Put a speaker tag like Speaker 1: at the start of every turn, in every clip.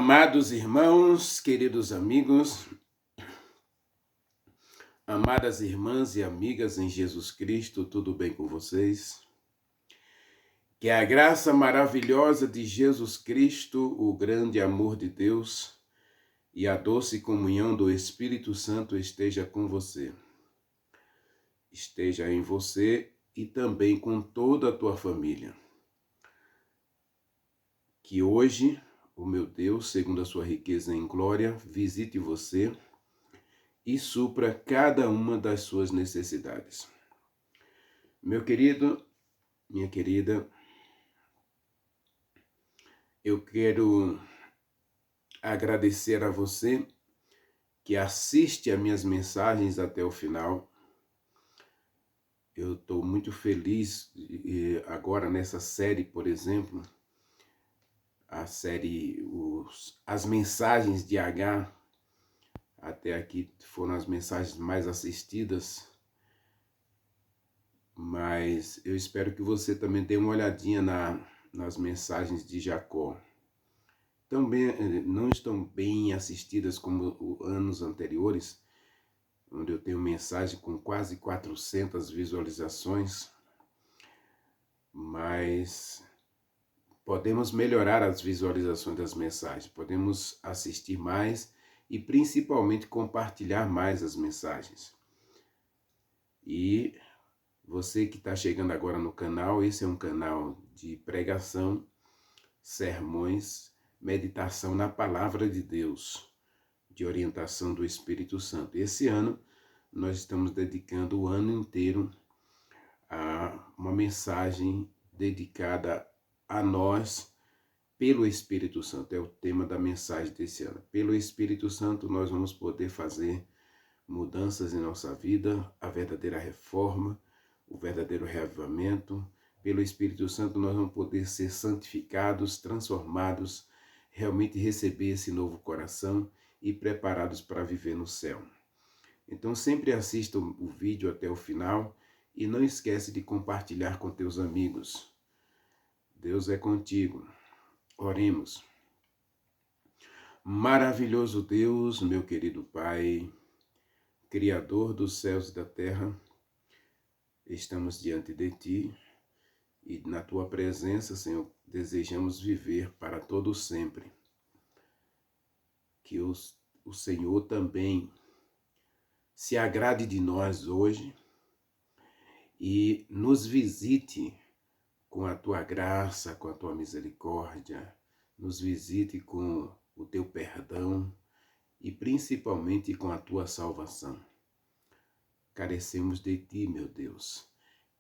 Speaker 1: Amados irmãos, queridos amigos, amadas irmãs e amigas em Jesus Cristo, tudo bem com vocês? Que a graça maravilhosa de Jesus Cristo, o grande amor de Deus e a doce comunhão do Espírito Santo esteja com você. Esteja em você e também com toda a tua família. Que hoje, o meu Deus, segundo a sua riqueza em glória, visite você e supra cada uma das suas necessidades. Meu querido, minha querida, eu quero agradecer a você que assiste a minhas mensagens até o final. Eu estou muito feliz agora nessa série, por exemplo, a série As Mensagens de H, até aqui foram as mensagens mais assistidas, mas eu espero que você também dê uma olhadinha nas mensagens de Jacó. Também não estão bem assistidas como anos anteriores, onde eu tenho mensagem com quase 400 visualizações, mas podemos melhorar as visualizações das mensagens, podemos assistir mais e principalmente compartilhar mais as mensagens. E você que está chegando agora no canal, esse é um canal de pregação, sermões, meditação na Palavra de Deus, de orientação do Espírito Santo. Esse ano, nós estamos dedicando o ano inteiro a uma mensagem dedicada a nós pelo Espírito Santo. É o tema da mensagem desse ano. Pelo Espírito Santo, nós vamos poder fazer mudanças em nossa vida, a verdadeira reforma, o verdadeiro reavivamento. Pelo Espírito Santo, nós vamos poder ser santificados, transformados, realmente receber esse novo coração e preparados para viver no céu. Então sempre assista o vídeo até o final e não esquece de compartilhar com teus amigos. Deus é contigo. Oremos. Maravilhoso Deus, meu querido Pai, Criador dos céus e da terra, estamos diante de Ti e na Tua presença, Senhor, desejamos viver para todo sempre. Que o Senhor também se agrade de nós hoje e nos visite com a Tua graça, com a Tua misericórdia, nos visite com o Teu perdão e principalmente com a Tua salvação. Carecemos de Ti, meu Deus,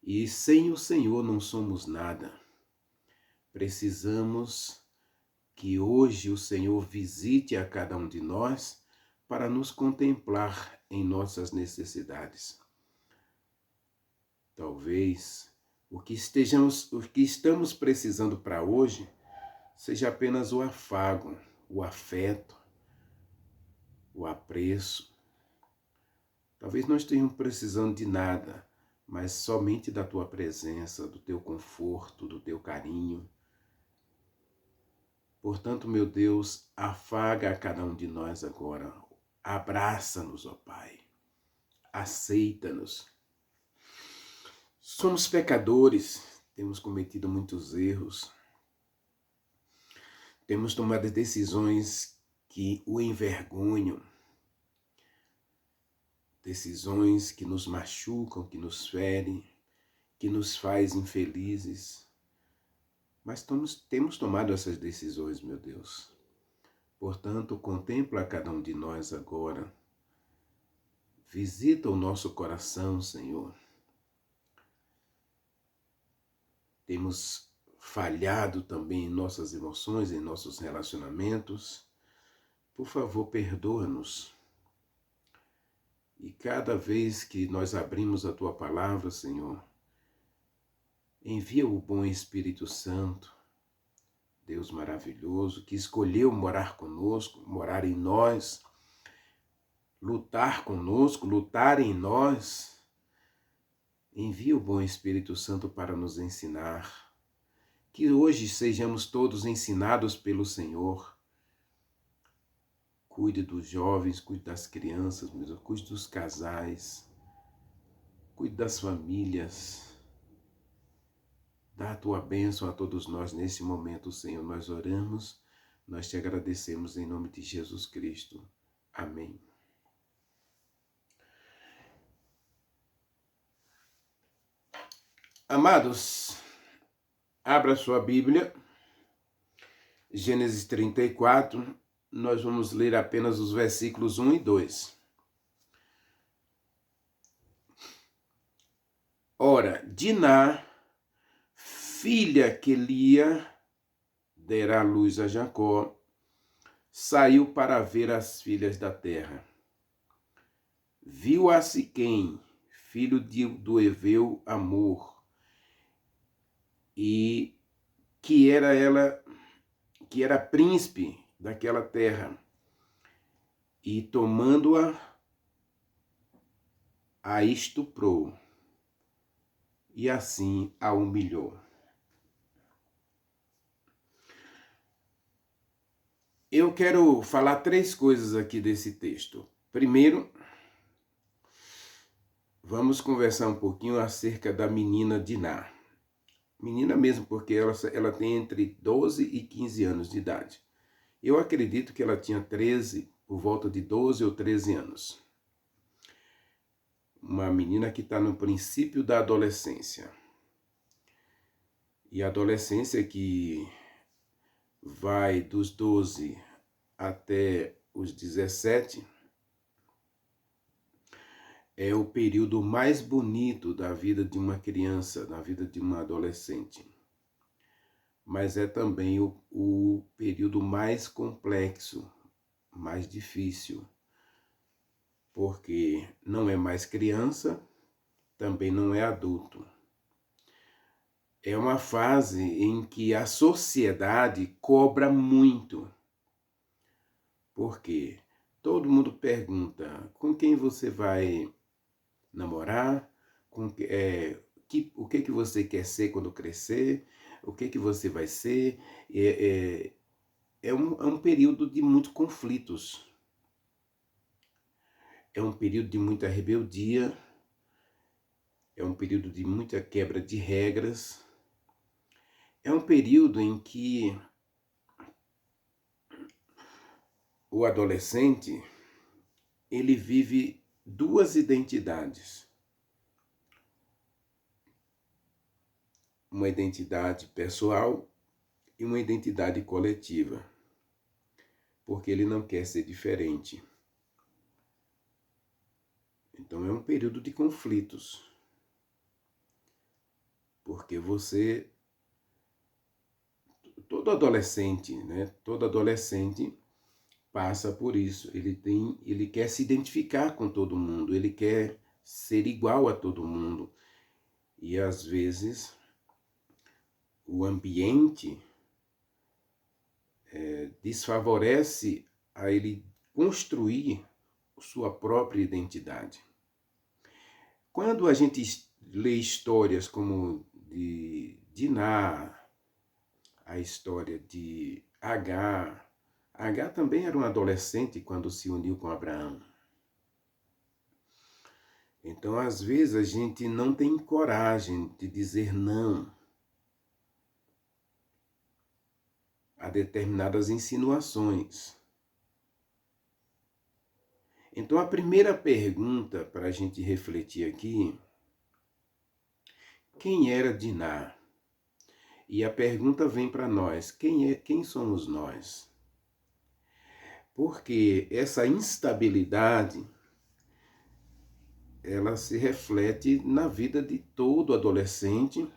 Speaker 1: e sem o Senhor não somos nada. Precisamos que hoje o Senhor visite a cada um de nós para nos contemplar em nossas necessidades. Talvez o que estamos precisando para hoje seja apenas o afago, o afeto, o apreço. Talvez não estejamos precisando de nada, mas somente da Tua presença, do Teu conforto, do Teu carinho. Portanto, meu Deus, afaga a cada um de nós agora. Abraça-nos, ó Pai. Aceita-nos. Somos pecadores, temos cometido muitos erros. Temos tomado decisões que o envergonham. Decisões que nos machucam, que nos ferem, que nos faz infelizes. Mas temos tomado essas decisões, meu Deus. Portanto, contempla cada um de nós agora. Visita o nosso coração, Senhor. Temos falhado também em nossas emoções, em nossos relacionamentos. Por favor, perdoa-nos. E cada vez que nós abrimos a Tua palavra, Senhor, envia o bom Espírito Santo, Deus maravilhoso, que escolheu morar conosco, morar em nós, lutar conosco, lutar em nós. Envia o bom Espírito Santo para nos ensinar. Que hoje sejamos todos ensinados pelo Senhor. Cuide dos jovens, cuide das crianças, meu Deus, cuide dos casais, cuide das famílias. Dá a tua bênção a todos nós nesse momento, Senhor. Nós oramos, nós te agradecemos em nome de Jesus Cristo. Amém. Amados, abra sua Bíblia, Gênesis 34, nós vamos ler apenas os versículos 1 e 2. Ora, Diná, filha que Lia dera à luz a Jacó, saiu para ver as filhas da terra. Viu a Siquém, filho do heveu Amor, e que era príncipe daquela terra, e tomando-a, a estuprou, e assim a humilhou. Eu quero falar 3 coisas aqui desse texto. Primeiro, vamos conversar um pouquinho acerca da menina Diná. Menina mesmo, porque ela tem entre 12 e 15 anos de idade. Eu acredito que ela tinha 13, por volta de 12 ou 13 anos. Uma menina que está no princípio da adolescência. E a adolescência que vai dos 12 até os 17 é o período mais bonito da vida de uma criança, da vida de uma adolescente. Mas é também o período mais complexo, mais difícil, porque não é mais criança, também não é adulto. É uma fase em que a sociedade cobra muito. Por quê? Todo mundo pergunta com quem você vai namorar, o que você quer ser quando crescer, o que você vai ser. É um período de muitos conflitos. É um período de muita rebeldia, é um período de muita quebra de regras. É um período em que o adolescente, ele vive 2 identidades. Uma identidade pessoal e uma identidade coletiva. Porque ele não quer ser diferente. Então é um período de conflitos. Porque todo adolescente, né? Todo adolescente passa por isso. Ele quer se identificar com todo mundo, ele quer ser igual a todo mundo. E às vezes o ambiente desfavorece a ele construir sua própria identidade. Quando a gente lê histórias como de Diná, a história de Agar também era um adolescente quando se uniu com Abraão. Então, às vezes, a gente não tem coragem de dizer não a determinadas insinuações. Então, a primeira pergunta para a gente refletir aqui, quem era Diná? E a pergunta vem para nós, quem somos nós? Porque essa instabilidade, ela se reflete na vida de todo adolescente,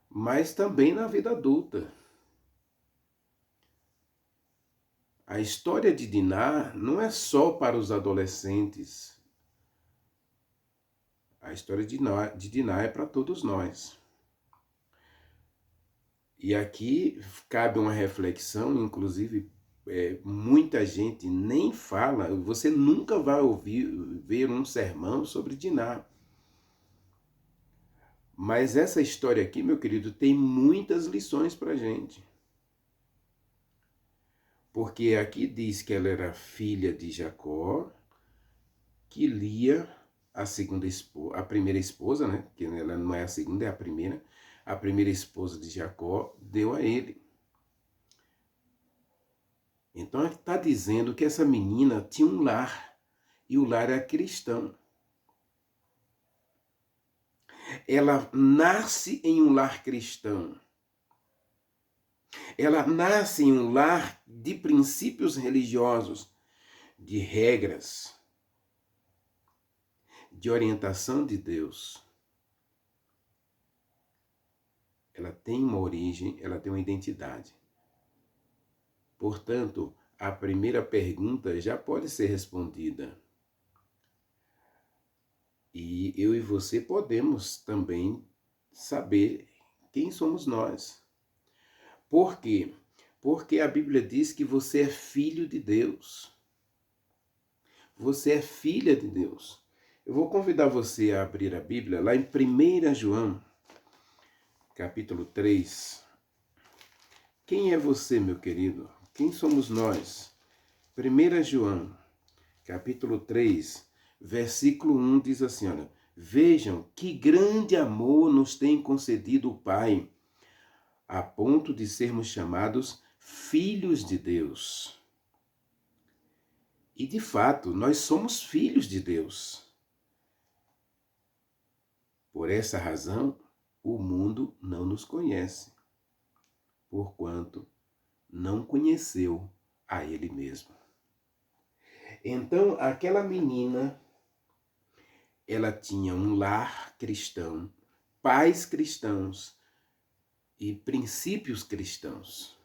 Speaker 1: mas também na vida adulta. A história de Diná não é só para os adolescentes. A história de Diná é para todos nós. E aqui cabe uma reflexão, inclusive muita gente nem fala, você nunca vai ver um sermão sobre Diná. Mas essa história aqui, meu querido, tem muitas lições para a gente. Porque aqui diz que ela era filha de Jacó, que Lia, a primeira esposa, né? Que ela não é a segunda, é a primeira esposa de Jacó, deu a ele. Então está dizendo que essa menina tinha um lar, e o lar era cristão. Ela nasce em um lar cristão. Ela nasce em um lar de princípios religiosos, de regras, de orientação de Deus. Ela tem uma origem, ela tem uma identidade. Portanto, a primeira pergunta já pode ser respondida. E eu e você podemos também saber quem somos nós. Por quê? Porque a Bíblia diz que você é filho de Deus. Você é filha de Deus. Eu vou convidar você a abrir a Bíblia lá em 1 João, capítulo 3. Quem é você, meu querido? Quem somos nós? 1 João, capítulo 3, versículo 1 diz assim, olha, vejam que grande amor nos tem concedido o Pai, a ponto de sermos chamados filhos de Deus. E de fato, nós somos filhos de Deus. Por essa razão, o mundo não nos conhece, porquanto não conheceu a Ele mesmo. Então, aquela menina, ela tinha um lar cristão, pais cristãos e princípios cristãos.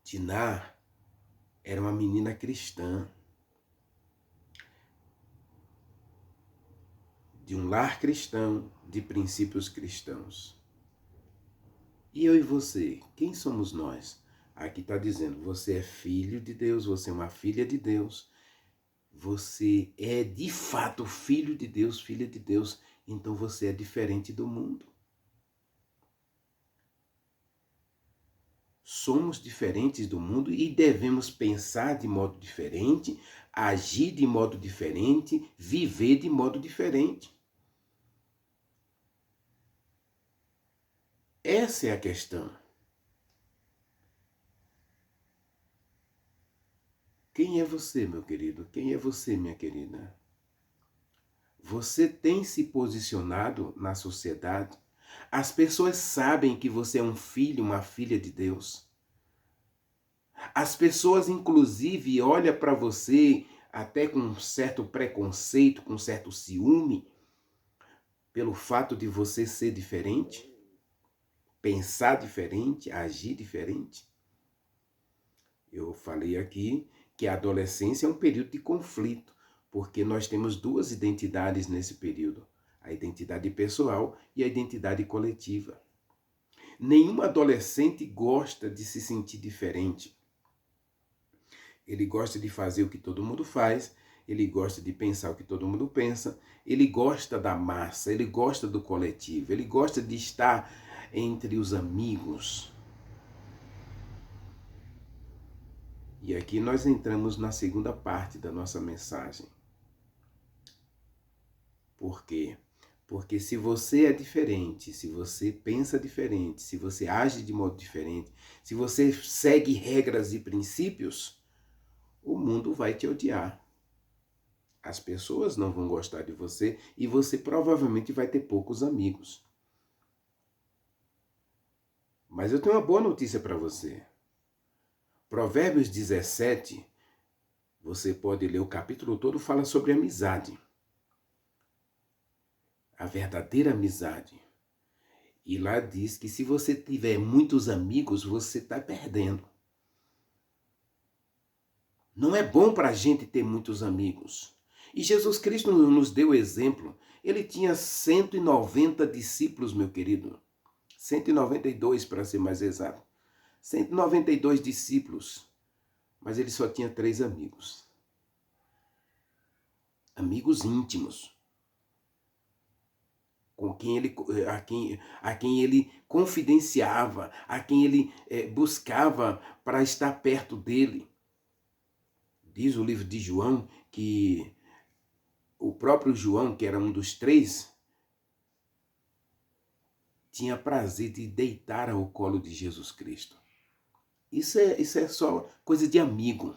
Speaker 1: Diná era uma menina cristã, de um lar cristão, de princípios cristãos. E eu e você, quem somos nós? Aqui está dizendo, você é filho de Deus, você é uma filha de Deus, você é de fato filho de Deus, filha de Deus, então você é diferente do mundo. Somos diferentes do mundo e devemos pensar de modo diferente, agir de modo diferente, viver de modo diferente. Essa é a questão. Quem é você, meu querido? Quem é você, minha querida? Você tem se posicionado na sociedade? As pessoas sabem que você é um filho, uma filha de Deus. As pessoas, inclusive, olham para você até com um certo preconceito, com um certo ciúme, pelo fato de você ser diferente, pensar diferente, agir diferente. Eu falei aqui que a adolescência é um período de conflito, porque nós temos duas identidades nesse período, a identidade pessoal e a identidade coletiva. Nenhum adolescente gosta de se sentir diferente. Ele gosta de fazer o que todo mundo faz, ele gosta de pensar o que todo mundo pensa, ele gosta da massa, ele gosta do coletivo, ele gosta de estar entre os amigos. E aqui nós entramos na segunda parte da nossa mensagem. Por quê? Porque se você é diferente, se você pensa diferente, se você age de modo diferente, se você segue regras e princípios, o mundo vai te odiar. As pessoas não vão gostar de você e você provavelmente vai ter poucos amigos. Mas eu tenho uma boa notícia para você. Provérbios 17, você pode ler o capítulo todo, fala sobre amizade. A verdadeira amizade. E lá diz que se você tiver muitos amigos, você está perdendo. Não é bom para a gente ter muitos amigos. E Jesus Cristo nos deu exemplo. Ele tinha 190 discípulos, meu querido. 192 para ser mais exato. 192 discípulos. Mas ele só tinha 3 amigos. Amigos íntimos. com quem ele, a quem ele confidenciava, a quem ele buscava para estar perto dele. Diz o livro de João que o próprio João, que era um dos três, tinha prazer de deitar ao colo de Jesus Cristo. Isso é só coisa de amigo.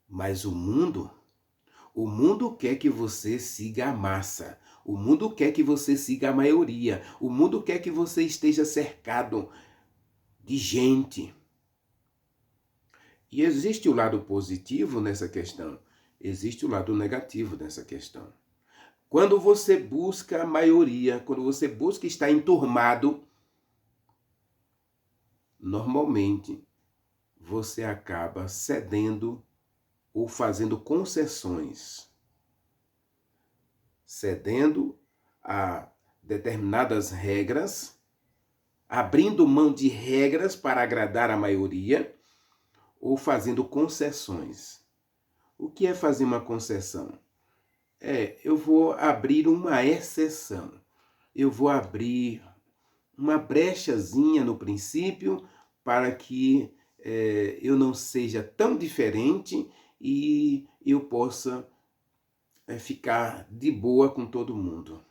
Speaker 1: Mas o mundo quer que você siga a massa. O mundo quer que você siga a maioria. O mundo quer que você esteja cercado de gente. E existe o lado positivo nessa questão. Existe o lado negativo nessa questão. Quando você busca a maioria, quando você busca estar enturmado, normalmente você acaba cedendo ou fazendo concessões. Cedendo a determinadas regras, abrindo mão de regras para agradar a maioria, ou fazendo concessões. O que é fazer uma concessão? Eu vou abrir uma exceção. Eu vou abrir uma brechazinha no princípio para que eu não seja tão diferente e eu possa ficar de boa com todo mundo.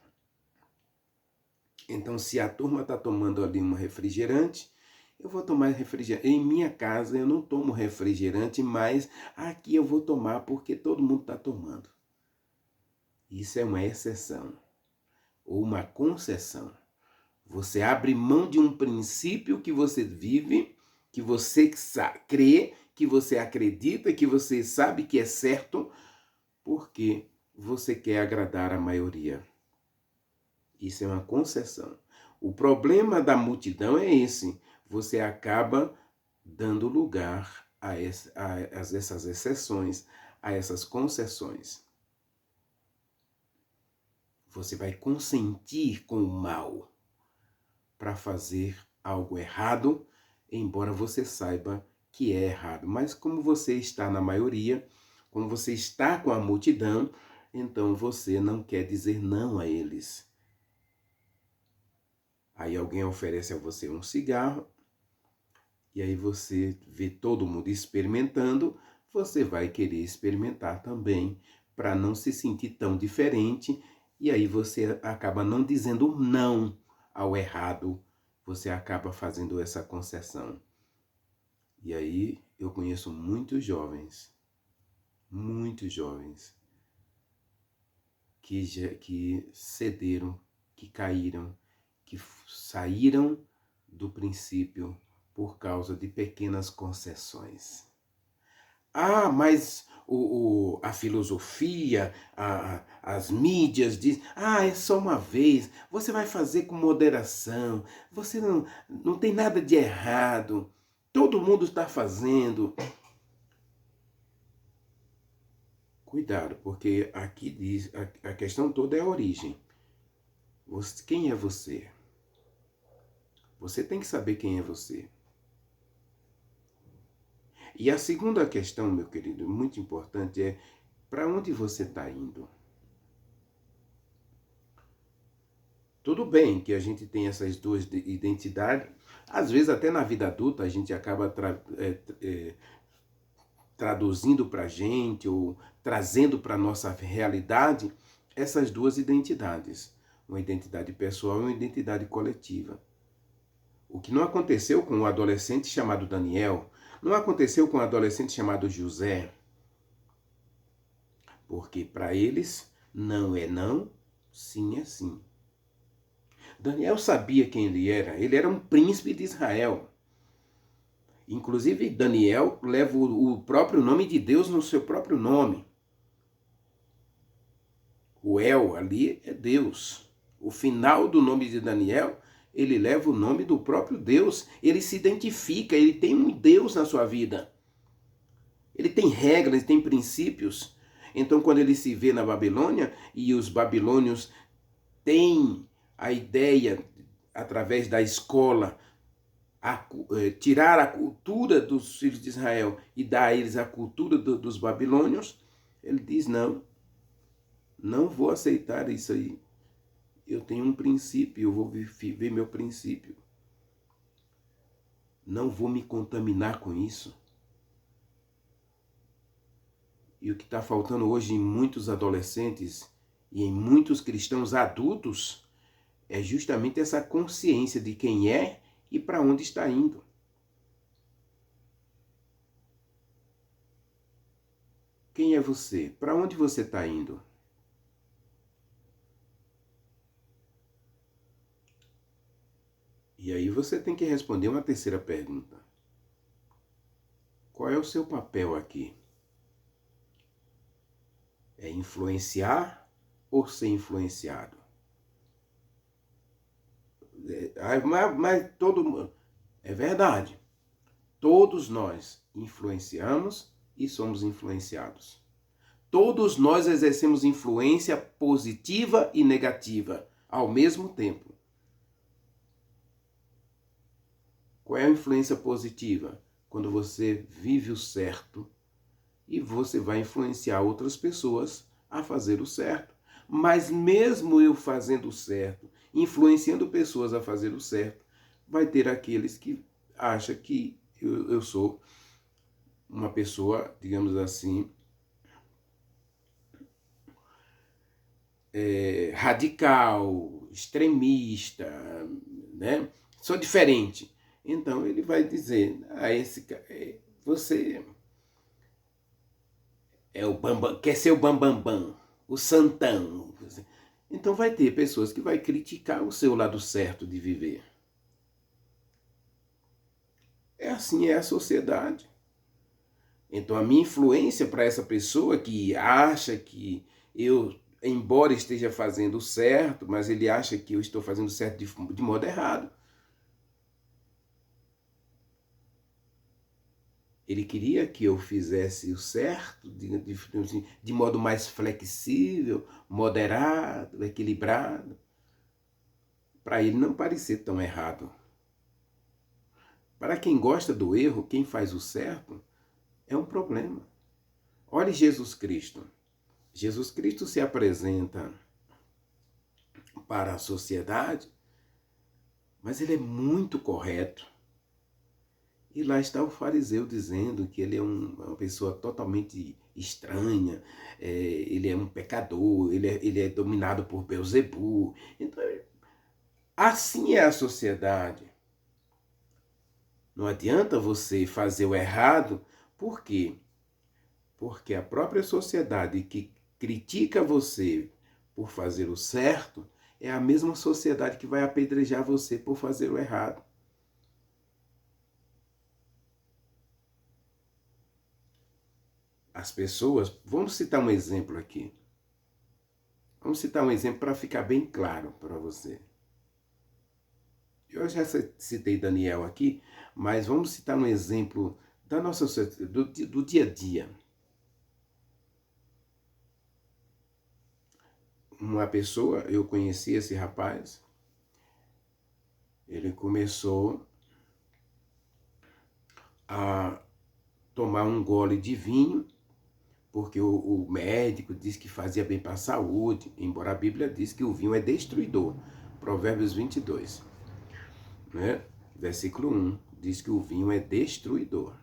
Speaker 1: Então, se a turma está tomando ali um refrigerante, eu vou tomar refrigerante. Em minha casa eu não tomo refrigerante, mas aqui eu vou tomar porque todo mundo está tomando. Isso é uma exceção ou uma concessão. Você abre mão de um princípio que você vive, que você crê, que você acredita, que você sabe que é certo, porque você quer agradar a maioria. Isso é uma concessão. O problema da multidão é esse. Você acaba dando lugar a essas exceções, a essas concessões. Você vai consentir com o mal para fazer algo errado, embora você saiba que é errado. Mas como você está na maioria, como você está com a multidão, então você não quer dizer não a eles. Aí alguém oferece a você um cigarro, e aí você vê todo mundo experimentando, você vai querer experimentar também, para não se sentir tão diferente, e aí você acaba não dizendo não ao errado, você acaba fazendo essa concessão. E aí eu conheço muitos jovens que cederam, que caíram, que saíram do princípio por causa de pequenas concessões. Mas a filosofia, as mídias dizem, é só uma vez, você vai fazer com moderação, você não tem nada de errado, todo mundo está fazendo. Cuidado, porque aqui diz, a questão toda é a origem. Quem é você? Você tem que saber quem é você. E a segunda questão, meu querido, muito importante, é para onde você está indo? Tudo bem que a gente tem essas duas identidades, às vezes até na vida adulta a gente acaba traduzindo para a gente ou trazendo para a nossa realidade essas duas identidades, uma identidade pessoal e uma identidade coletiva. O que não aconteceu com um adolescente chamado Daniel, não aconteceu com um adolescente chamado José, porque para eles não é não, sim é sim. Daniel sabia quem ele era um príncipe de Israel. Inclusive, Daniel leva o próprio nome de Deus no seu próprio nome. O El ali é Deus. O final do nome de Daniel, ele leva o nome do próprio Deus. Ele se identifica, ele tem um Deus na sua vida. Ele tem regras, ele tem princípios. Então, quando ele se vê na Babilônia, e os babilônios têm a ideia, através da escola, tirar a cultura dos filhos de Israel e dar a eles a cultura dos babilônios, ele diz não, Não vou aceitar isso aí. Eu tenho um princípio, eu vou viver meu princípio. Não vou me contaminar com isso. E o que está faltando hoje em muitos adolescentes e em muitos cristãos adultos é justamente essa consciência de quem é e para onde está indo. Quem é você? Para onde você está indo? E aí você tem que responder uma terceira pergunta. Qual é o seu papel aqui? É influenciar ou ser influenciado? Mas todo mundo... É verdade. Todos nós influenciamos e somos influenciados. Todos nós exercemos influência positiva e negativa ao mesmo tempo. Qual é a influência positiva? Quando você vive o certo e você vai influenciar outras pessoas a fazer o certo. Mas mesmo eu fazendo o certo, influenciando pessoas a fazer o certo, vai ter aqueles que acham que eu sou uma pessoa, digamos assim, radical, extremista, né? Sou diferente. Então ele vai dizer, você é o bambam, quer ser o bambambam, o santão. Então vai ter pessoas que vai criticar o seu lado certo de viver. É assim, é a sociedade. Então a minha influência para essa pessoa que acha que eu, embora esteja fazendo certo, mas ele acha que eu estou fazendo certo de modo errado. Ele queria que eu fizesse o certo de modo mais flexível, moderado, equilibrado, para ele não parecer tão errado. Para quem gosta do erro, quem faz o certo, é um problema. Olhe Jesus Cristo. Jesus Cristo se apresenta para a sociedade, mas ele é muito correto. E lá está o fariseu dizendo que ele é uma pessoa totalmente estranha, ele é um pecador, ele é dominado por Beelzebul. Então, assim é a sociedade. Não adianta você fazer o errado, por quê? Porque a própria sociedade que critica você por fazer o certo é a mesma sociedade que vai apedrejar você por fazer o errado. As pessoas, vamos citar um exemplo aqui. Vamos citar um exemplo para ficar bem claro para você. Eu já citei Daniel aqui, mas vamos citar um exemplo da nossa do dia a dia. Uma pessoa, eu conheci esse rapaz, ele começou a tomar um gole de vinho, porque o médico disse que fazia bem para a saúde, embora a Bíblia diz que o vinho é destruidor. Provérbios 22, né? Versículo 1, diz que o vinho é destruidor.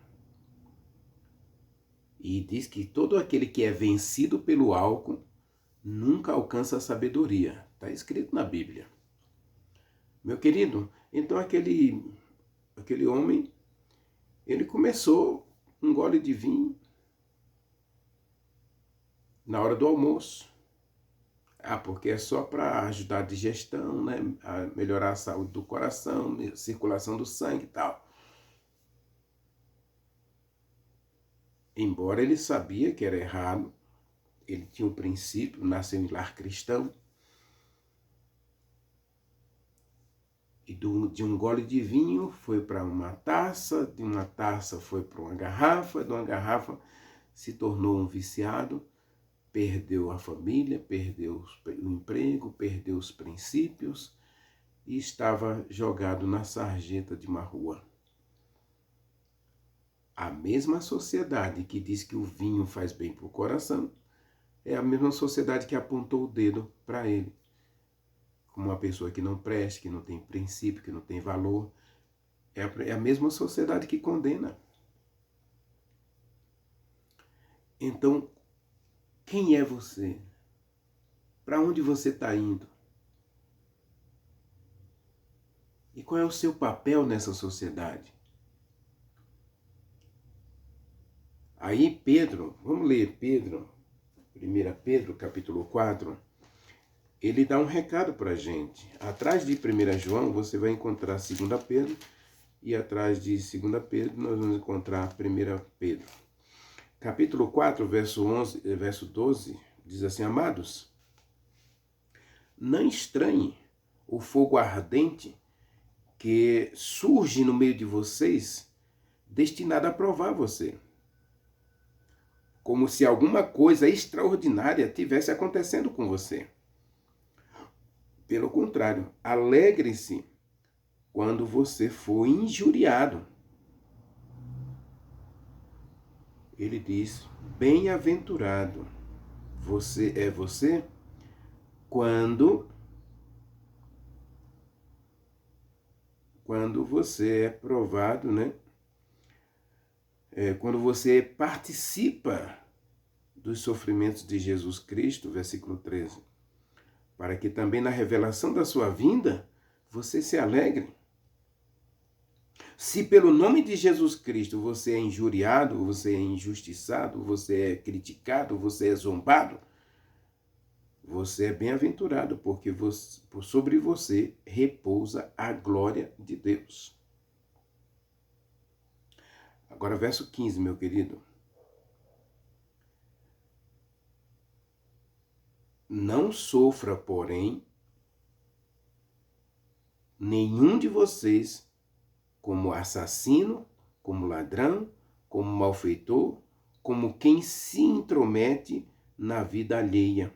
Speaker 1: E diz que todo aquele que é vencido pelo álcool nunca alcança a sabedoria. Está escrito na Bíblia. Meu querido, então aquele homem, ele começou um gole de vinho na hora do almoço. Porque é só para ajudar a digestão, né? A melhorar a saúde do coração, a circulação do sangue e tal. Embora ele sabia que era errado, ele tinha um princípio, nasceu em lar cristão. E de um gole de vinho foi para uma taça, de uma taça foi para uma garrafa, de uma garrafa se tornou um viciado, perdeu a família, perdeu o emprego, perdeu os princípios e estava jogado na sarjeta de uma rua. A mesma sociedade que diz que o vinho faz bem para o coração É a mesma sociedade que apontou o dedo para ele, como uma pessoa que não presta, que não tem princípio, que não tem valor. É a mesma sociedade que condena. Então, quem é você? Para onde você está indo? E qual é o seu papel nessa sociedade? Aí Pedro, vamos ler Pedro, 1 Pedro capítulo 4, ele dá um recado para a gente. Atrás de 1 João você vai encontrar 2 Pedro, e atrás de 2 Pedro nós vamos encontrar 1 Pedro. Capítulo 4, verso 12, diz assim: Amados, não estranhe o fogo ardente que surge no meio de vocês, destinado a provar você. Como se alguma coisa extraordinária tivesse acontecendo com você. Pelo contrário, alegre-se quando você for injuriado. Ele diz: bem-aventurado você quando você é provado, né? Quando você participa dos sofrimentos de Jesus Cristo, versículo 13, para que também na revelação da sua vinda você se alegre. Se pelo nome de Jesus Cristo você é injuriado, você é injustiçado, você é criticado, você é zombado, você é bem-aventurado, porque sobre você repousa a glória de Deus. Agora, verso 15, meu querido. Não sofra, porém, nenhum de vocês como assassino, como ladrão, como malfeitor, como quem se intromete na vida alheia,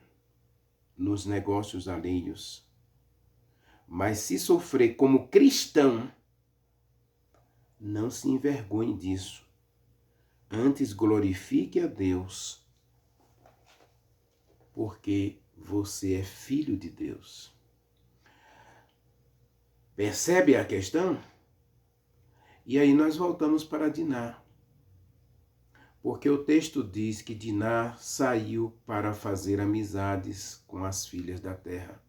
Speaker 1: nos negócios alheios. Mas se sofrer como cristão, não se envergonhe disso. Antes glorifique a Deus, porque você é filho de Deus. Percebe a questão? E aí nós voltamos para Diná. Porque o texto diz que Diná saiu para fazer amizades com as filhas da terra.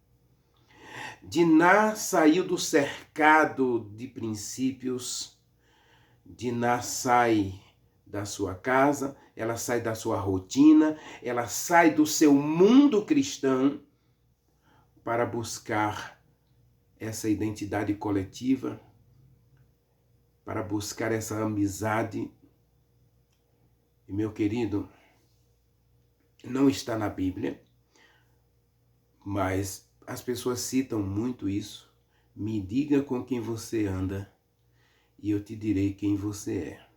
Speaker 1: Diná saiu do cercado de princípios. Diná sai da sua casa, ela sai da sua rotina, ela sai do seu mundo cristão para buscar essa identidade coletiva, para buscar essa amizade. E, meu querido, não está na Bíblia, mas as pessoas citam muito isso. Me diga com quem você anda e eu te direi quem você é.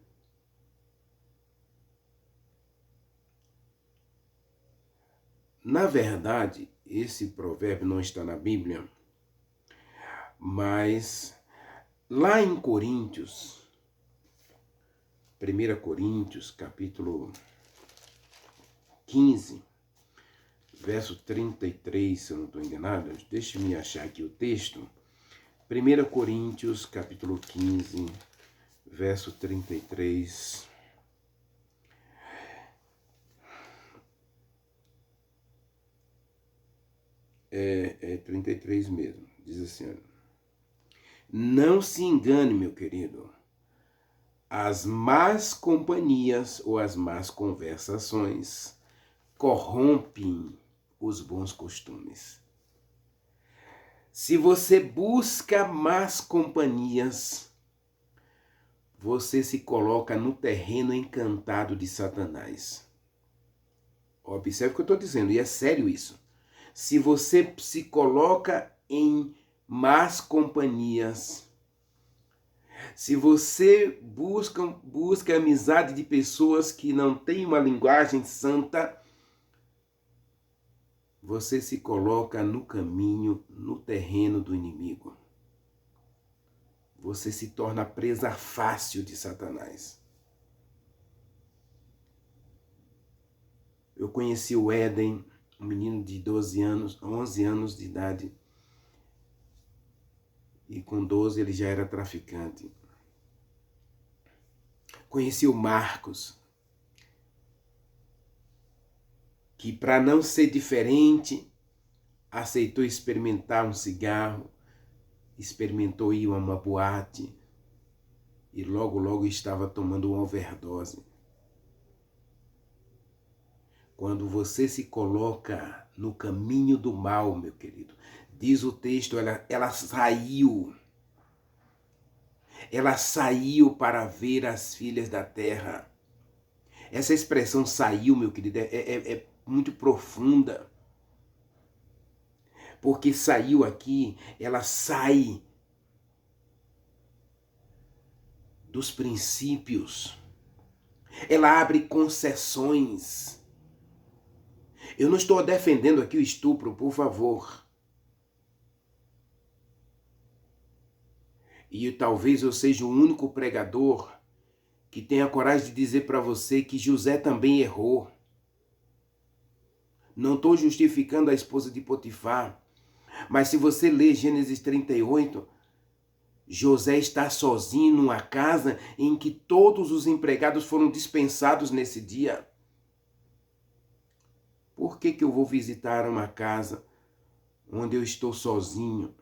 Speaker 1: Na verdade, esse provérbio não está na Bíblia, mas lá em Coríntios, 1 Coríntios, capítulo 15, verso 33, se eu não estou enganado, deixe-me achar aqui o texto. 1 Coríntios, capítulo 15, verso 33. É 33 mesmo, diz assim: não se engane, meu querido, as más companhias ou as más conversações corrompem os bons costumes. Se você busca más companhias, você se coloca no terreno encantado de Satanás. Observe o que eu estou dizendo, e é sério isso. Se você se coloca em más companhias, se você busca amizade de pessoas que não têm uma linguagem santa, você se coloca no caminho, no terreno do inimigo. Você se torna presa fácil de Satanás. Eu conheci o Éden, um menino de 12 anos, 11 anos de idade. E com 12 ele já era traficante. Conheci o Marcos, que para não ser diferente, aceitou experimentar um cigarro, experimentou ir a uma boate e logo estava tomando uma overdose. Quando você se coloca no caminho do mal, meu querido, diz o texto, ela saiu. Ela saiu para ver as filhas da terra. Essa expressão saiu, meu querido, é muito profunda. Porque saiu aqui, ela sai dos princípios. Ela abre concessões. Eu não estou defendendo aqui o estupro, por favor. E talvez eu seja o único pregador que tenha coragem de dizer para você que José também errou. Não estou justificando a esposa de Potifar, mas se você ler Gênesis 38, José está sozinho numa casa em que todos os empregados foram dispensados nesse dia. Por que eu vou visitar uma casa onde eu estou sozinho?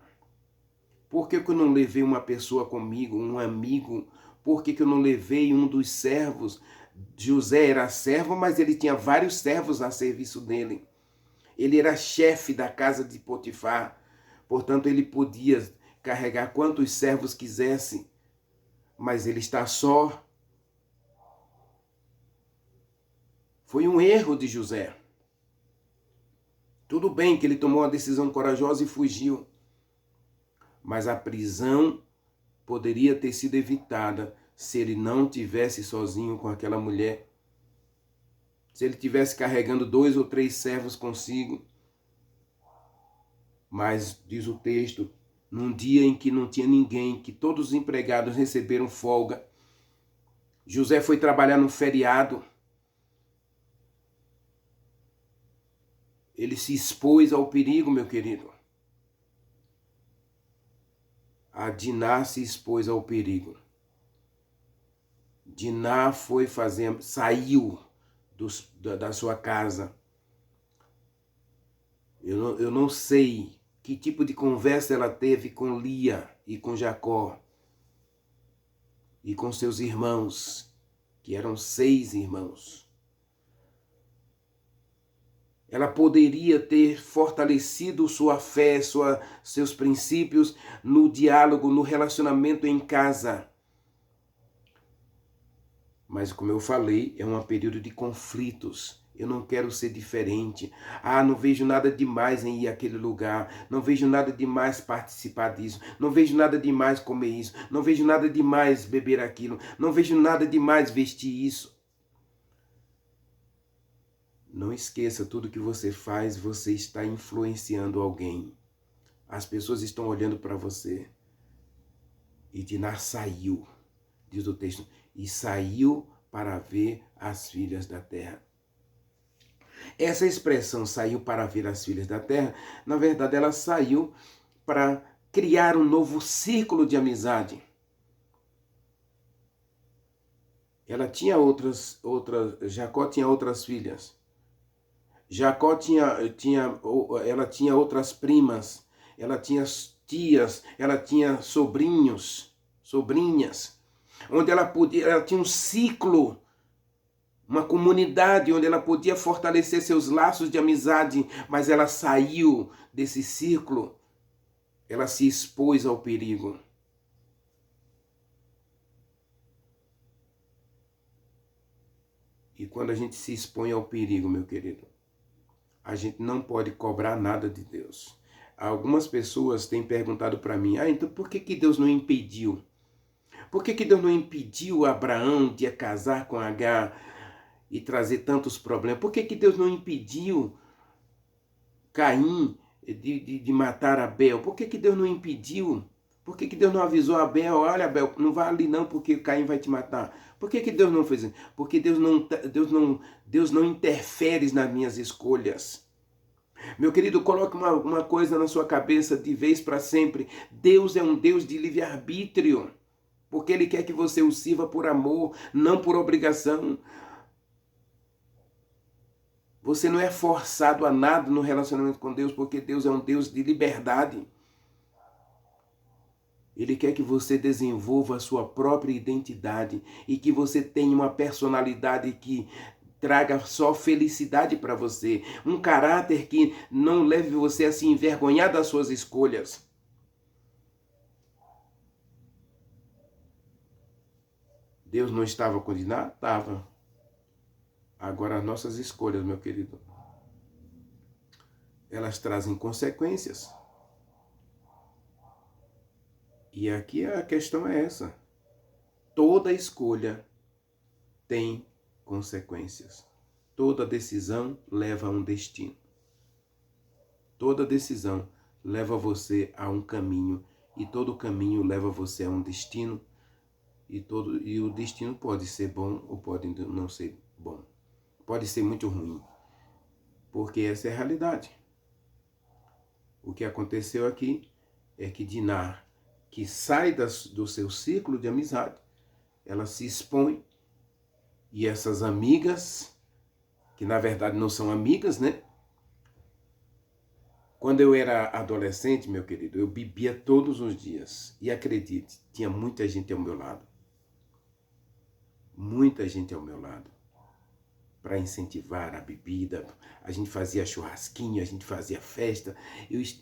Speaker 1: Por que eu não levei uma pessoa comigo, um amigo? Por que eu não levei um dos servos? José era servo, mas ele tinha vários servos a serviço dele. Ele era chefe da casa de Potifar. Portanto, ele podia carregar quantos servos quisesse. Mas ele está só. Foi um erro de José. Tudo bem que ele tomou uma decisão corajosa e fugiu. Mas a prisão poderia ter sido evitada se ele não tivesse sozinho com aquela mulher. Se ele tivesse carregando 2 ou 3 servos consigo. Mas, diz o texto, num dia em que não tinha ninguém, que todos os empregados receberam folga, José foi trabalhar no feriado. Ele se expôs ao perigo, meu querido. A Diná se expôs ao perigo. Diná foi saiu da sua casa. Eu não sei que tipo de conversa ela teve com Lia e com Jacó e com seus irmãos, que eram 6 irmãos. Ela poderia ter fortalecido sua fé, seus princípios no diálogo, no relacionamento em casa. Mas, como eu falei, é um período de conflitos. Eu não quero ser diferente. Não vejo nada demais em ir àquele lugar. Não vejo nada demais participar disso. Não vejo nada demais comer isso. Não vejo nada demais beber aquilo. Não vejo nada demais vestir isso. Não esqueça, tudo que você faz, você está influenciando alguém. As pessoas estão olhando para você. E Diná saiu, diz o texto, e saiu para ver as filhas da terra. Essa expressão, saiu para ver as filhas da terra, na verdade ela saiu para criar um novo círculo de amizade. Ela tinha Jacó tinha outras filhas. Ela tinha outras primas, ela tinha tias, ela tinha sobrinhos, sobrinhas, onde ela tinha um ciclo, uma comunidade onde ela podia fortalecer seus laços de amizade, mas ela saiu desse círculo, ela se expôs ao perigo. E quando a gente se expõe ao perigo, meu querido, a gente não pode cobrar nada de Deus. Algumas pessoas têm perguntado para mim, então por que Deus não impediu? Por que Deus não impediu Abraão de casar com Agar e trazer tantos problemas? Por que Deus não impediu Caim de matar Abel? Por que Deus não impediu Por que Deus não avisou Abel? Olha, Abel, não vá ali não, porque Caim vai te matar. Por que Deus não fez isso? Porque Deus não interfere nas minhas escolhas. Meu querido, coloque uma coisa na sua cabeça de vez para sempre. Deus é um Deus de livre-arbítrio. Porque Ele quer que você o sirva por amor, não por obrigação. Você não é forçado a nada no relacionamento com Deus, porque Deus é um Deus de liberdade. Ele quer que você desenvolva a sua própria identidade e que você tenha uma personalidade que traga só felicidade para você. Um caráter que não leve você a se envergonhar das suas escolhas. Deus não estava condenado? Estava. Agora as nossas escolhas, meu querido, elas trazem consequências. E aqui a questão é essa. Toda escolha tem consequências. Toda decisão leva a um destino. Toda decisão leva você a um caminho e todo caminho leva você a um destino e o destino pode ser bom ou pode não ser bom. Pode ser muito ruim, porque essa é a realidade. O que aconteceu aqui é que Dinar, que sai do seu círculo de amizade, ela se expõe e essas amigas, que na verdade não são amigas, né? Quando eu era adolescente, meu querido, eu bebia todos os dias. E acredite, tinha muita gente ao meu lado. Muita gente ao meu lado. Para incentivar a bebida. A gente fazia churrasquinho, a gente fazia festa.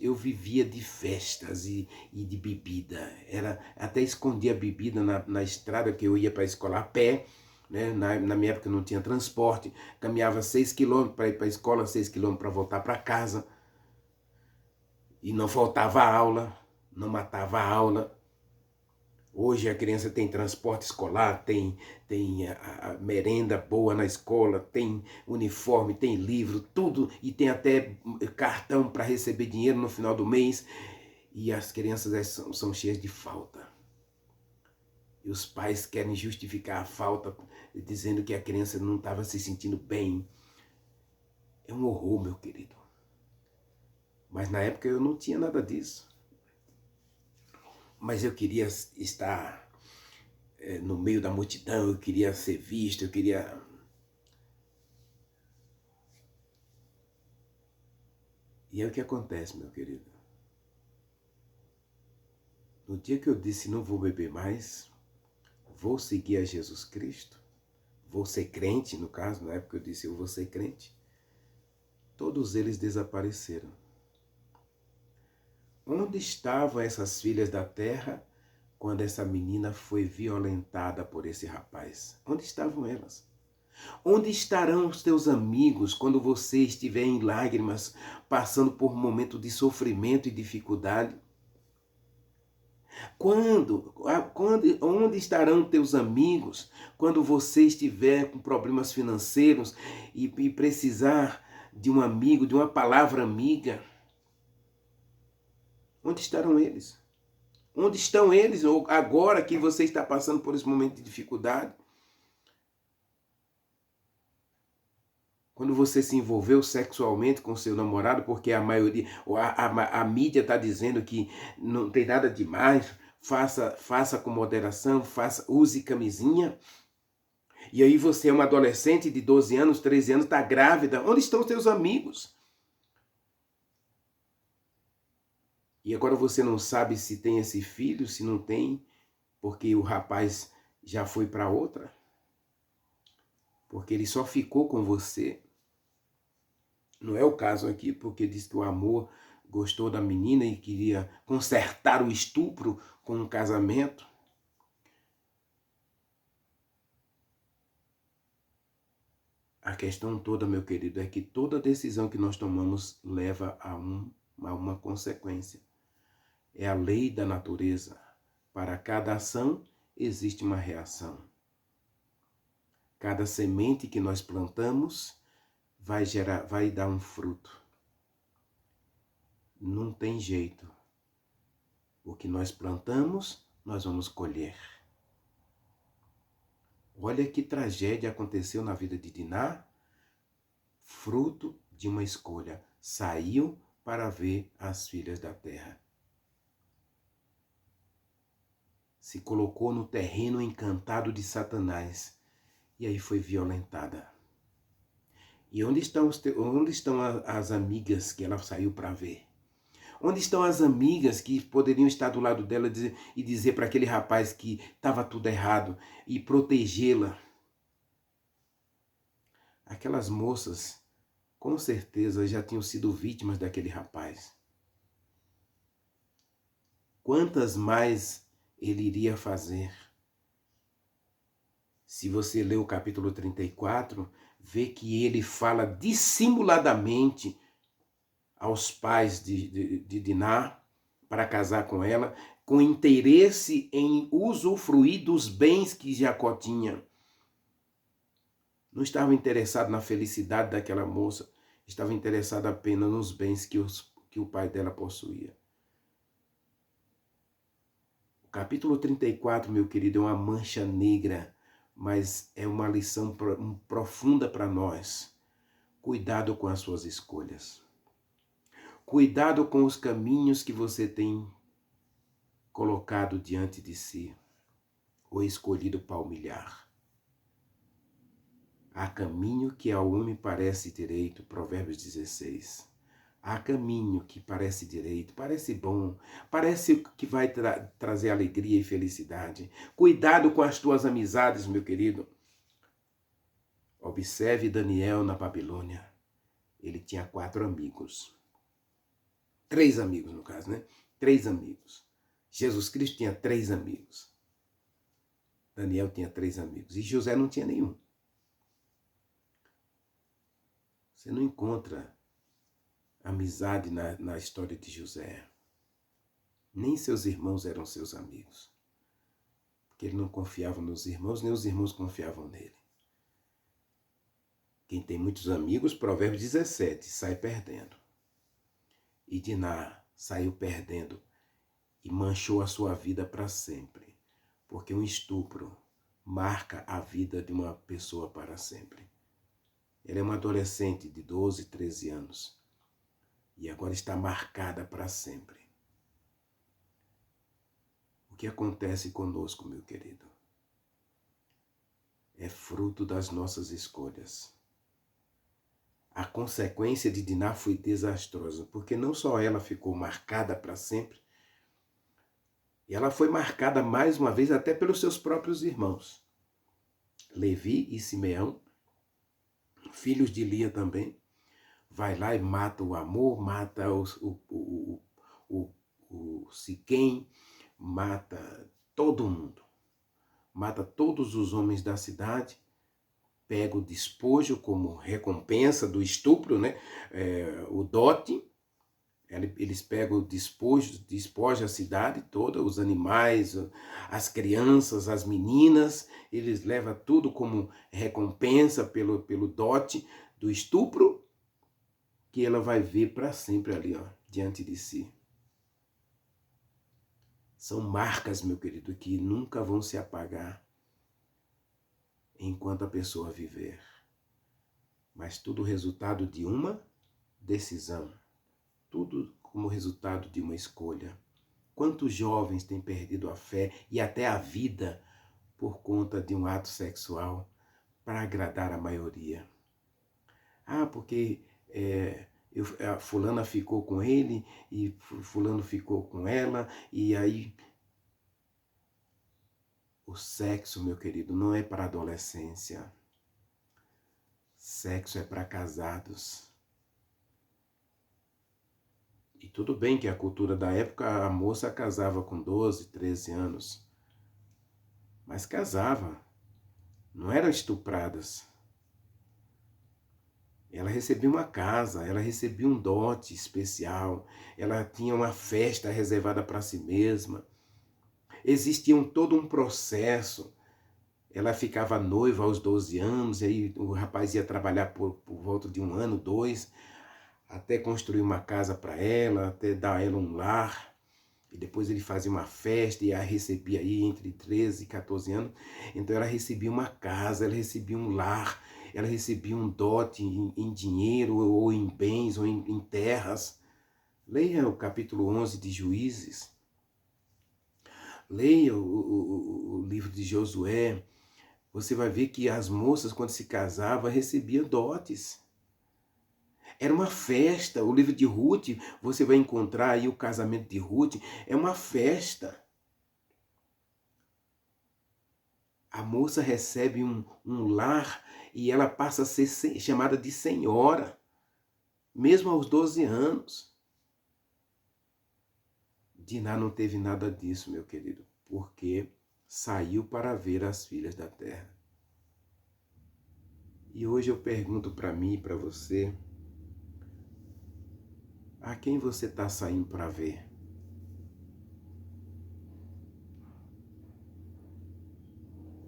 Speaker 1: Eu vivia de festas e de bebida. Até escondia bebida na estrada que eu ia para a escola a pé. Né? Na minha época não tinha transporte. Caminhava 6 quilômetros para ir para a escola, 6 quilômetros para voltar para casa. E não faltava aula, não matava aula. Hoje a criança tem transporte escolar, tem a merenda boa na escola, tem uniforme, tem livro, tudo. E tem até cartão para receber dinheiro no final do mês. E as crianças são cheias de falta. E os pais querem justificar a falta, dizendo que a criança não estava se sentindo bem. É um horror, meu querido. Mas na época eu não tinha nada disso. Mas eu queria estar no meio da multidão, eu queria ser visto, eu queria... E é o que acontece, meu querido. No dia que eu disse não vou beber mais, vou seguir a Jesus Cristo, vou ser crente, no caso, na época eu disse eu vou ser crente, todos eles desapareceram. Onde estavam essas filhas da terra quando essa menina foi violentada por esse rapaz? Onde estavam elas? Onde estarão os teus amigos quando você estiver em lágrimas, passando por um momento de sofrimento e dificuldade? Onde estarão teus amigos quando você estiver com problemas financeiros e precisar de um amigo, de uma palavra amiga? Onde estarão eles? Onde estão eles agora que você está passando por esse momento de dificuldade? Quando você se envolveu sexualmente com seu namorado, porque a maioria, a mídia está dizendo que não tem nada demais, faça com moderação, use camisinha. E aí você é uma adolescente de 12 anos, 13 anos, está grávida. Onde estão os seus amigos? E agora você não sabe se tem esse filho, se não tem, porque o rapaz já foi para outra. Porque ele só ficou com você. Não é o caso aqui, porque diz que o amor gostou da menina e queria consertar o estupro com um casamento. A questão toda, meu querido, é que toda decisão que nós tomamos leva a uma consequência. É a lei da natureza. Para cada ação existe uma reação. Cada semente que nós plantamos vai dar um fruto. Não tem jeito. O que nós plantamos, nós vamos colher. Olha que tragédia aconteceu na vida de Diná, fruto de uma escolha. Saiu para ver as filhas da terra. Se colocou no terreno encantado de Satanás e aí foi violentada. E onde estão as amigas que ela saiu para ver? Onde estão as amigas que poderiam estar do lado dela e dizer para aquele rapaz que estava tudo errado e protegê-la? Aquelas moças, com certeza, já tinham sido vítimas daquele rapaz. Quantas mais ele iria fazer? Se você ler o capítulo 34, vê que ele fala dissimuladamente aos pais de Diná para casar com ela, com interesse em usufruir dos bens que Jacó tinha. Não estava interessado na felicidade daquela moça, estava interessado apenas nos bens que o pai dela possuía. O capítulo 34, meu querido, é uma mancha negra, mas é uma lição profunda para nós. Cuidado com as suas escolhas. Cuidado com os caminhos que você tem colocado diante de si, ou escolhido para humilhar. Há caminho que ao homem parece direito, Provérbios 16. Há caminho que parece direito, parece bom, parece que vai trazer alegria e felicidade. Cuidado com as tuas amizades, meu querido. Observe Daniel na Babilônia. Ele tinha 4 amigos. 3 amigos, no caso, né? 3 amigos. Jesus Cristo tinha 3 amigos. Daniel tinha 3 amigos. E José não tinha nenhum. Você não encontra amizade na história de José. Nem seus irmãos eram seus amigos. Porque ele não confiava nos irmãos, nem os irmãos confiavam nele. Quem tem muitos amigos, Provérbios 17, sai perdendo. E Diná saiu perdendo e manchou a sua vida para sempre. Porque um estupro marca a vida de uma pessoa para sempre. Ela é uma adolescente de 12, 13 anos. E agora está marcada para sempre. O que acontece conosco, meu querido? É fruto das nossas escolhas. A consequência de Diná foi desastrosa, porque não só ela ficou marcada para sempre, ela foi marcada mais uma vez até pelos seus próprios irmãos. Levi e Simeão, filhos de Lia também, vai lá e mata o Amor, mata o Siquém, mata todo mundo. Mata todos os homens da cidade, pega o despojo como recompensa do estupro, né? O dote. Eles pegam o despojo, despojam a cidade toda, os animais, as crianças, as meninas, eles levam tudo como recompensa pelo dote do estupro, que ela vai ver para sempre ali, ó, diante de si. São marcas, meu querido, que nunca vão se apagar enquanto a pessoa viver. Mas tudo resultado de uma decisão. Tudo como resultado de uma escolha. Quantos jovens têm perdido a fé e até a vida por conta de um ato sexual para agradar a maioria? Ah, porque a fulana ficou com ele e fulano ficou com ela e aí... O sexo, meu querido, não é para adolescência. Sexo é para casados. E tudo bem que a cultura da época, a moça casava com 12, 13 anos. Mas casava. Não eram estupradas. Ela recebia uma casa, ela recebia um dote especial, ela tinha uma festa reservada para si mesma. Existia todo um processo. Ela ficava noiva aos 12 anos, e aí o rapaz ia trabalhar por volta de 1 ano, 2, até construir uma casa para ela, até dar a ela um lar. E depois ele fazia uma festa e a recebia aí entre 13 e 14 anos. Então ela recebia uma casa, ela recebia um lar, ela recebia um dote em dinheiro ou em bens ou em terras. Leia o capítulo 11 de Juízes. Leia o livro de Josué. Você vai ver que as moças, quando se casavam, recebiam dotes. Era uma festa. O livro de Ruth, você vai encontrar aí o casamento de Ruth, é uma festa. A moça recebe um lar e ela passa a ser chamada de senhora, mesmo aos 12 anos. Diná não teve nada disso, meu querido, porque saiu para ver as filhas da terra. E hoje eu pergunto para mim e para você, a quem você está saindo para ver?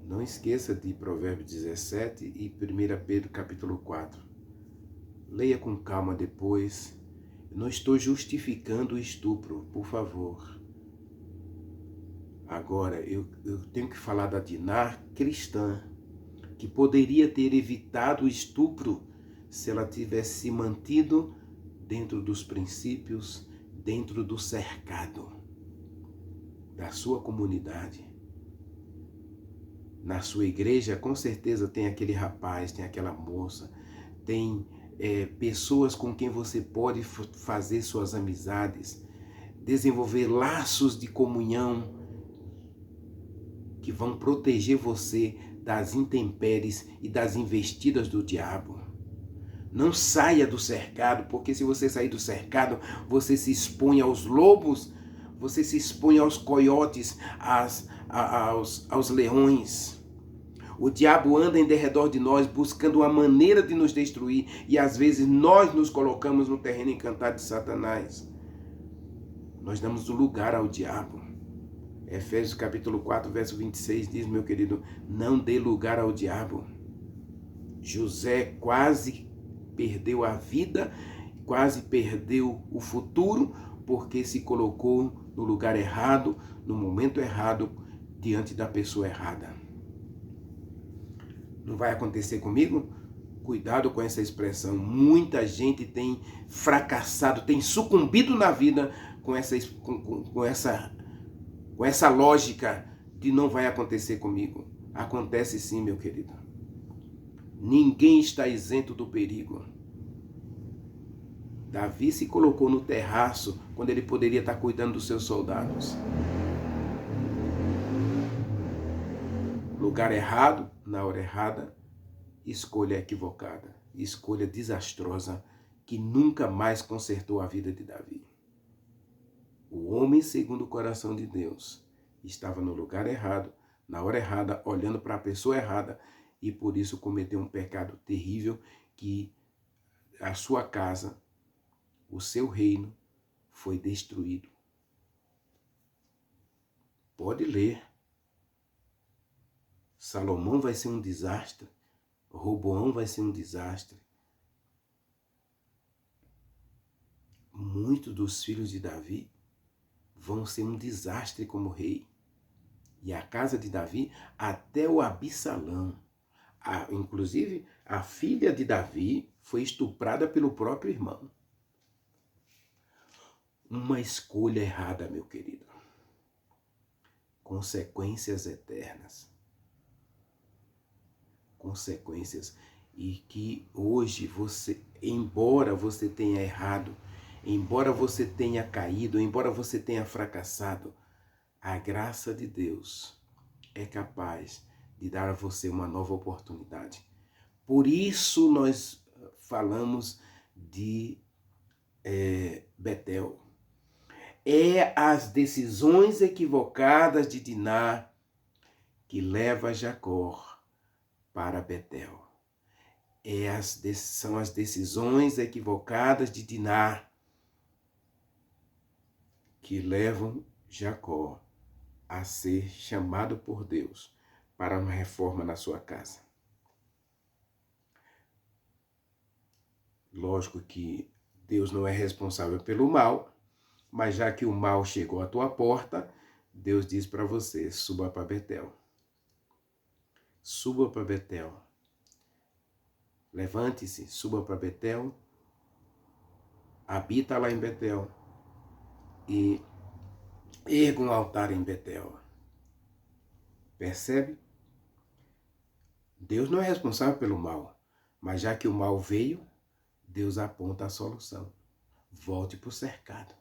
Speaker 1: Não esqueça de Provérbios 17 e 1 Pedro capítulo 4. Leia com calma depois. Eu não estou justificando o estupro, por favor. Agora, eu tenho que falar da Diná cristã, que poderia ter evitado o estupro se ela tivesse se mantido dentro dos princípios, dentro do cercado da sua comunidade. Na sua igreja, com certeza tem aquele rapaz, tem aquela moça, tem pessoas com quem você pode fazer suas amizades, desenvolver laços de comunhão que vão proteger você das intempéries e das investidas do diabo. Não saia do cercado, porque se você sair do cercado, você se expõe aos lobos, você se expõe aos coiotes, aos leões. O diabo anda em derredor de nós buscando uma maneira de nos destruir e às vezes nós nos colocamos no terreno encantado de Satanás. Nós damos o lugar ao diabo. Efésios capítulo 4, verso 26 diz, meu querido, não dê lugar ao diabo. José quase perdeu a vida, quase perdeu o futuro, porque se colocou no lugar errado, no momento errado, diante da pessoa errada. Não vai acontecer comigo? Cuidado com essa expressão. Muita gente tem fracassado, tem sucumbido na vida com essa lógica de não vai acontecer comigo. Acontece sim, meu querido. Ninguém está isento do perigo. Davi se colocou no terraço quando ele poderia estar cuidando dos seus soldados. Lugar errado, na hora errada, escolha equivocada, escolha desastrosa que nunca mais consertou a vida de Davi. O homem segundo o coração de Deus estava no lugar errado, na hora errada, olhando para a pessoa errada e por isso cometeu um pecado terrível que a sua casa, o seu reino foi destruído. Pode ler. Salomão vai ser um desastre. Roboão vai ser um desastre. Muitos dos filhos de Davi vão ser um desastre como rei. E a casa de Davi, até o Absalão. Inclusive, a filha de Davi foi estuprada pelo próprio irmão. Uma escolha errada, meu querido. Consequências eternas. Consequências e que hoje você, embora você tenha errado, embora você tenha caído, embora você tenha fracassado, a graça de Deus é capaz de dar a você uma nova oportunidade. Por isso nós falamos de Betel. É as decisões equivocadas de Diná que leva Jacó para Betel. São as decisões equivocadas de Diná que levam Jacó a ser chamado por Deus para uma reforma na sua casa. Lógico que Deus não é responsável pelo mal, Mas já que o mal chegou à tua porta, Deus diz para você, suba para Betel. Suba para Betel. Levante-se, suba para Betel, habita lá em Betel e erga um altar em Betel. Percebe? Deus não é responsável pelo mal, mas já que o mal veio, Deus aponta a solução. Volte para o cercado.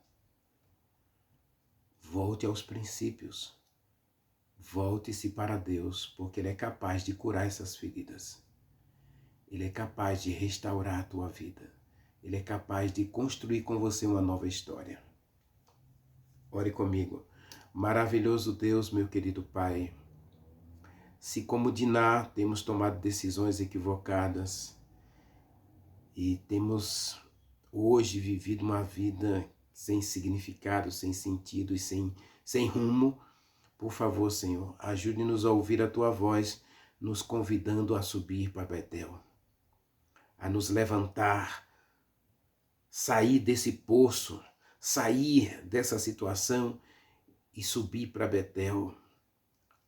Speaker 1: Volte aos princípios. Volte-se para Deus, porque Ele é capaz de curar essas feridas. Ele é capaz de restaurar a tua vida. Ele é capaz de construir com você uma nova história. Ore comigo. Maravilhoso Deus, meu querido Pai, se como Diná temos tomado decisões equivocadas e temos hoje vivido uma vida sem significado, sem sentido e sem rumo, por favor, Senhor, ajude-nos a ouvir a Tua voz, nos convidando a subir para Betel, a nos levantar, sair desse poço, sair dessa situação e subir para Betel,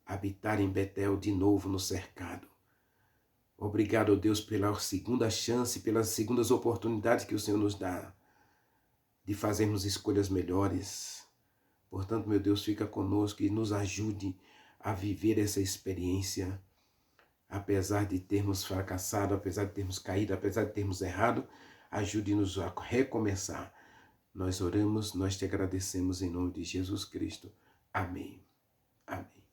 Speaker 1: habitar em Betel de novo no cercado. Obrigado, Deus, pela segunda chance, pelas segundas oportunidades que o Senhor nos dá de fazermos escolhas melhores. Portanto, meu Deus, fica conosco e nos ajude a viver essa experiência. Apesar de termos fracassado, apesar de termos caído, apesar de termos errado, ajude-nos a recomeçar. Nós oramos, nós te agradecemos em nome de Jesus Cristo. Amém. Amém.